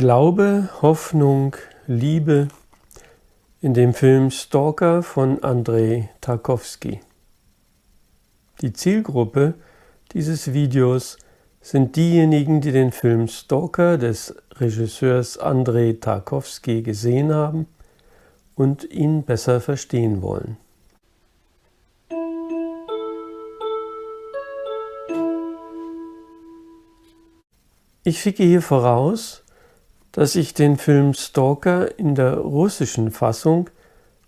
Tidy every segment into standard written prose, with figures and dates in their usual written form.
Glaube, Hoffnung, Liebe in dem Film Stalker von Andrzej Tarkowski. Die Zielgruppe dieses Videos sind diejenigen, die den Film Stalker des Regisseurs Andrzej Tarkowski gesehen haben und ihn besser verstehen wollen. Ich schicke hier voraus, dass ich den Film Stalker in der russischen Fassung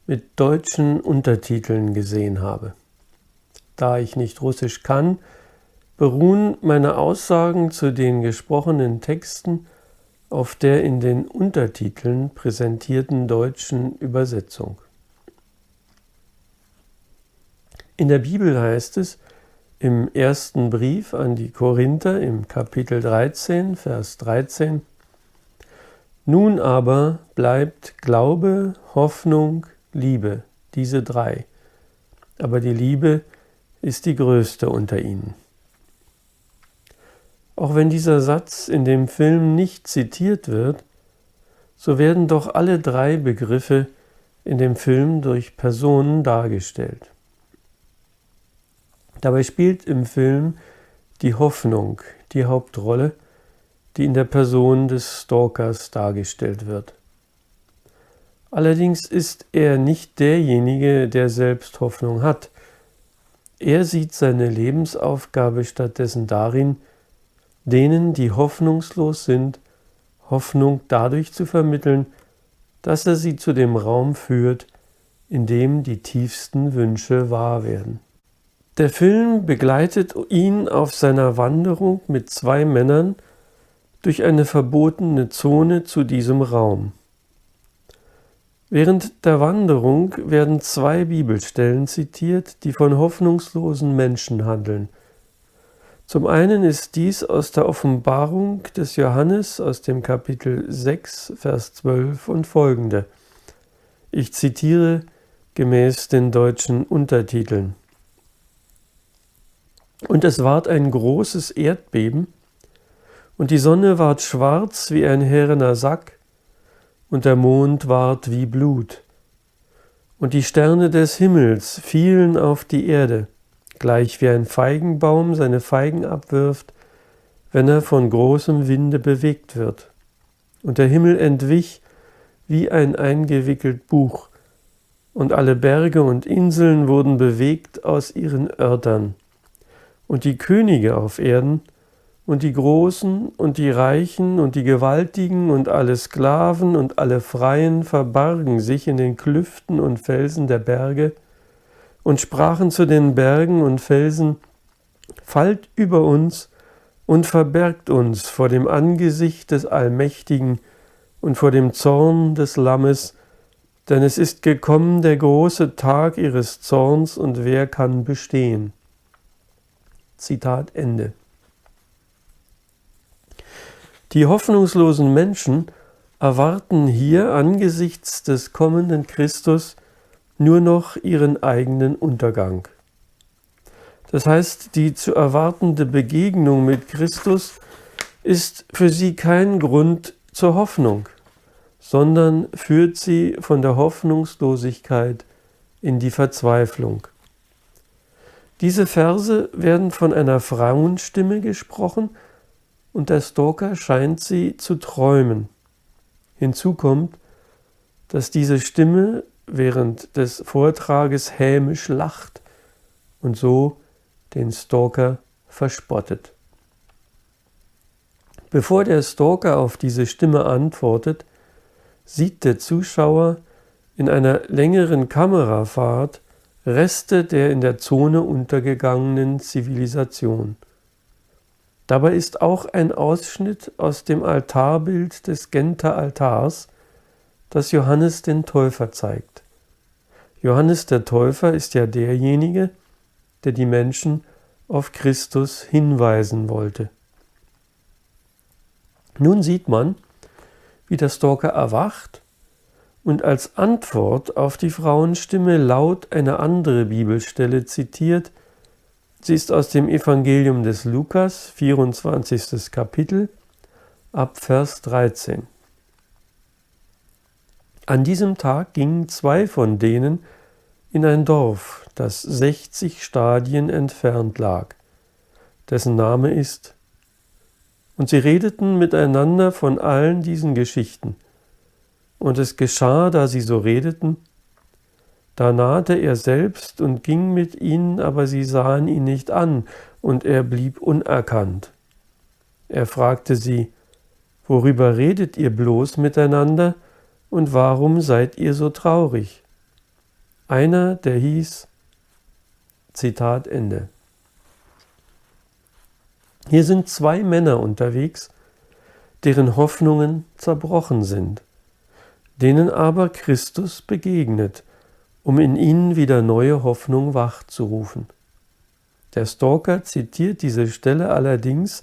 mit deutschen Untertiteln gesehen habe. Da ich nicht Russisch kann, beruhen meine Aussagen zu den gesprochenen Texten auf der in den Untertiteln präsentierten deutschen Übersetzung. In der Bibel heißt es im ersten Brief an die Korinther im Kapitel 13, Vers 13: Nun aber bleibt Glaube, Hoffnung, Liebe, diese drei, aber die Liebe ist die größte unter ihnen. Auch wenn dieser Satz in dem Film nicht zitiert wird, so werden doch alle drei Begriffe in dem Film durch Personen dargestellt. Dabei spielt im Film die Hoffnung die Hauptrolle, die in der Person des Stalkers dargestellt wird. Allerdings ist er nicht derjenige, der selbst Hoffnung hat. Er sieht seine Lebensaufgabe stattdessen darin, denen, die hoffnungslos sind, Hoffnung dadurch zu vermitteln, dass er sie zu dem Raum führt, in dem die tiefsten Wünsche wahr werden. Der Film begleitet ihn auf seiner Wanderung mit zwei Männern durch eine verbotene Zone zu diesem Raum. Während der Wanderung werden zwei Bibelstellen zitiert, die von hoffnungslosen Menschen handeln. Zum einen ist dies aus der Offenbarung des Johannes aus dem Kapitel 6, Vers 12 und folgende. Ich zitiere gemäß den deutschen Untertiteln. Und es ward ein großes Erdbeben, und die Sonne ward schwarz wie ein härender Sack, und der Mond ward wie Blut. Und die Sterne des Himmels fielen auf die Erde, gleich wie ein Feigenbaum seine Feigen abwirft, wenn er von großem Winde bewegt wird. Und der Himmel entwich wie ein eingewickelt Buch, und alle Berge und Inseln wurden bewegt aus ihren Örtern. Und die Könige auf Erden und die Großen und die Reichen und die Gewaltigen und alle Sklaven und alle Freien verbargen sich in den Klüften und Felsen der Berge und sprachen zu den Bergen und Felsen: Fallt über uns und verbergt uns vor dem Angesicht des Allmächtigen und vor dem Zorn des Lammes, denn es ist gekommen der große Tag ihres Zorns, und wer kann bestehen? Zitat Ende. Die hoffnungslosen Menschen erwarten hier angesichts des kommenden Christus nur noch ihren eigenen Untergang. Das heißt, die zu erwartende Begegnung mit Christus ist für sie kein Grund zur Hoffnung, sondern führt sie von der Hoffnungslosigkeit in die Verzweiflung. Diese Verse werden von einer Frauenstimme gesprochen, und der Stalker scheint sie zu träumen. Hinzu kommt, dass diese Stimme während des Vortrages hämisch lacht und so den Stalker verspottet. Bevor der Stalker auf diese Stimme antwortet, sieht der Zuschauer in einer längeren Kamerafahrt Reste der in der Zone untergegangenen Zivilisation. Dabei ist auch ein Ausschnitt aus dem Altarbild des Genter Altars, das Johannes den Täufer zeigt. Johannes der Täufer ist ja derjenige, der die Menschen auf Christus hinweisen wollte. Nun sieht man, wie der Stalker erwacht und als Antwort auf die Frauenstimme laut eine andere Bibelstelle zitiert. Sie ist aus dem Evangelium des Lukas, 24. Kapitel, ab Vers 13. An diesem Tag gingen 2 von denen in ein Dorf, das 60 Stadien entfernt lag, dessen Name ist. Und sie redeten miteinander von allen diesen Geschichten. Und es geschah, da sie so redeten, da nahte er selbst und ging mit ihnen, aber sie sahen ihn nicht an, und er blieb unerkannt. Er fragte sie: Worüber redet ihr bloß miteinander, und warum seid ihr so traurig? Einer, der hieß, Zitat Ende. Hier sind 2 Männer unterwegs, deren Hoffnungen zerbrochen sind, denen aber Christus begegnet, um in ihnen wieder neue Hoffnung wachzurufen. Der Stalker zitiert diese Stelle allerdings,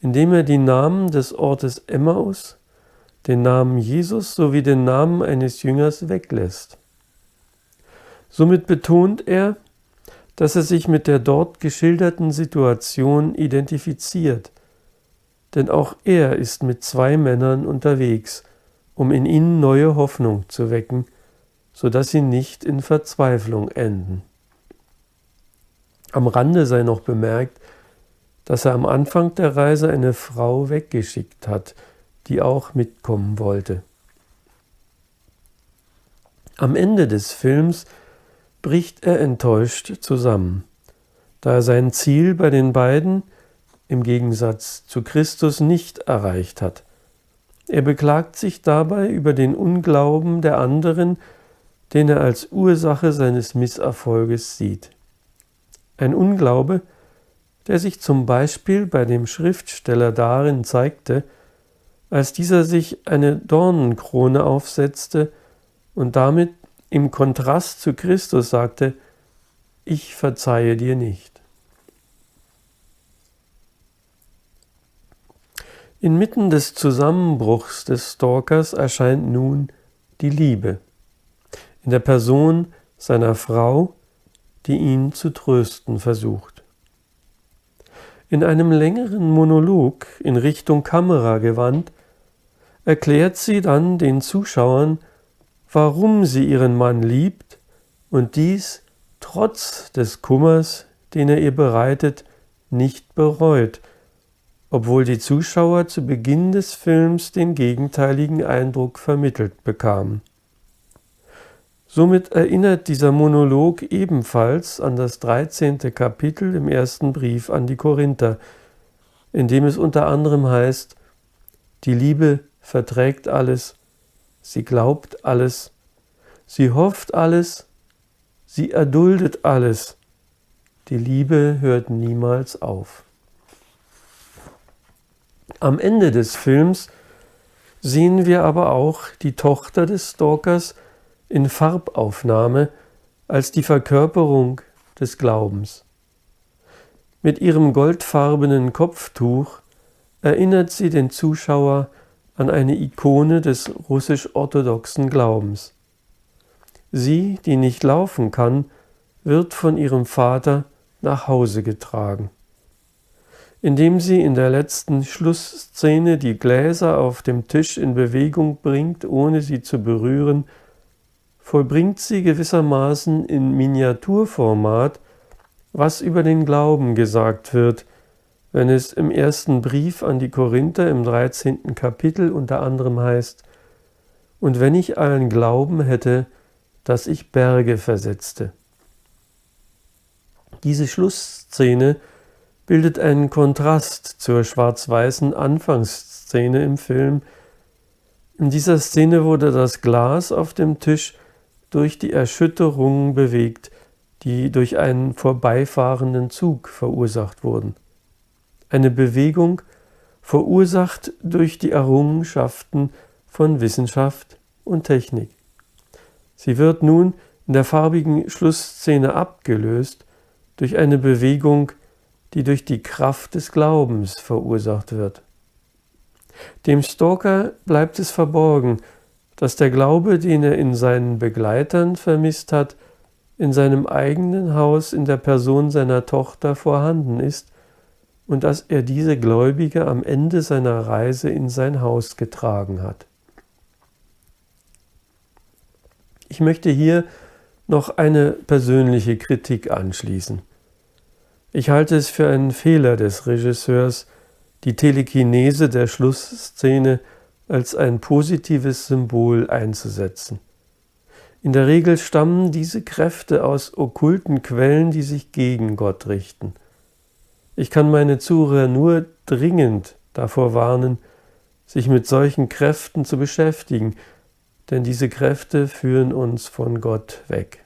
indem er die Namen des Ortes Emmaus, den Namen Jesus sowie den Namen eines Jüngers weglässt. Somit betont er, dass er sich mit der dort geschilderten Situation identifiziert, denn auch er ist mit 2 Männern unterwegs, um in ihnen neue Hoffnung zu wecken, sodass sie nicht in Verzweiflung enden. Am Rande sei noch bemerkt, dass er am Anfang der Reise eine Frau weggeschickt hat, die auch mitkommen wollte. Am Ende des Films bricht er enttäuscht zusammen, da er sein Ziel bei den beiden, im Gegensatz zu Christus, nicht erreicht hat. Er beklagt sich dabei über den Unglauben der anderen, den er als Ursache seines Misserfolges sieht. Ein Unglaube, der sich zum Beispiel bei dem Schriftsteller darin zeigte, als dieser sich eine Dornenkrone aufsetzte und damit im Kontrast zu Christus sagte: Ich verzeihe dir nicht. Inmitten des Zusammenbruchs des Stalkers erscheint nun die Liebe, in der Person seiner Frau, die ihn zu trösten versucht. In einem längeren Monolog in Richtung Kamera gewandt, erklärt sie dann den Zuschauern, warum sie ihren Mann liebt und dies trotz des Kummers, den er ihr bereitet, nicht bereut, obwohl die Zuschauer zu Beginn des Films den gegenteiligen Eindruck vermittelt bekamen. Somit erinnert dieser Monolog ebenfalls an das 13. Kapitel im 1. Brief an die Korinther, in dem es unter anderem heißt: Die Liebe verträgt alles, sie glaubt alles, sie hofft alles, sie erduldet alles. Die Liebe hört niemals auf. Am Ende des Films sehen wir aber auch die Tochter des Stalkers in Farbaufnahme als die Verkörperung des Glaubens. Mit ihrem goldfarbenen Kopftuch erinnert sie den Zuschauer an eine Ikone des russisch-orthodoxen Glaubens. Sie, die nicht laufen kann, wird von ihrem Vater nach Hause getragen. Indem sie in der letzten Schlussszene die Gläser auf dem Tisch in Bewegung bringt, ohne sie zu berühren, vollbringt sie gewissermaßen in Miniaturformat, was über den Glauben gesagt wird, wenn es im 1. Brief an die Korinther im 13. Kapitel unter anderem heißt: Und wenn ich allen Glauben hätte, dass ich Berge versetzte. Diese Schlussszene bildet einen Kontrast zur schwarz-weißen Anfangsszene im Film. In dieser Szene wurde das Glas auf dem Tisch durch die Erschütterungen bewegt, die durch einen vorbeifahrenden Zug verursacht wurden. Eine Bewegung verursacht durch die Errungenschaften von Wissenschaft und Technik. Sie wird nun in der farbigen Schlussszene abgelöst durch eine Bewegung, die durch die Kraft des Glaubens verursacht wird. Dem Stalker bleibt es verborgen, dass der Glaube, den er in seinen Begleitern vermisst hat, in seinem eigenen Haus in der Person seiner Tochter vorhanden ist und dass er diese Gläubige am Ende seiner Reise in sein Haus getragen hat. Ich möchte hier noch eine persönliche Kritik anschließen. Ich halte es für einen Fehler des Regisseurs, die Telekinese der Schlussszene als ein positives Symbol einzusetzen. In der Regel stammen diese Kräfte aus okkulten Quellen, die sich gegen Gott richten. Ich kann meine Zuhörer nur dringend davor warnen, sich mit solchen Kräften zu beschäftigen, denn diese Kräfte führen uns von Gott weg.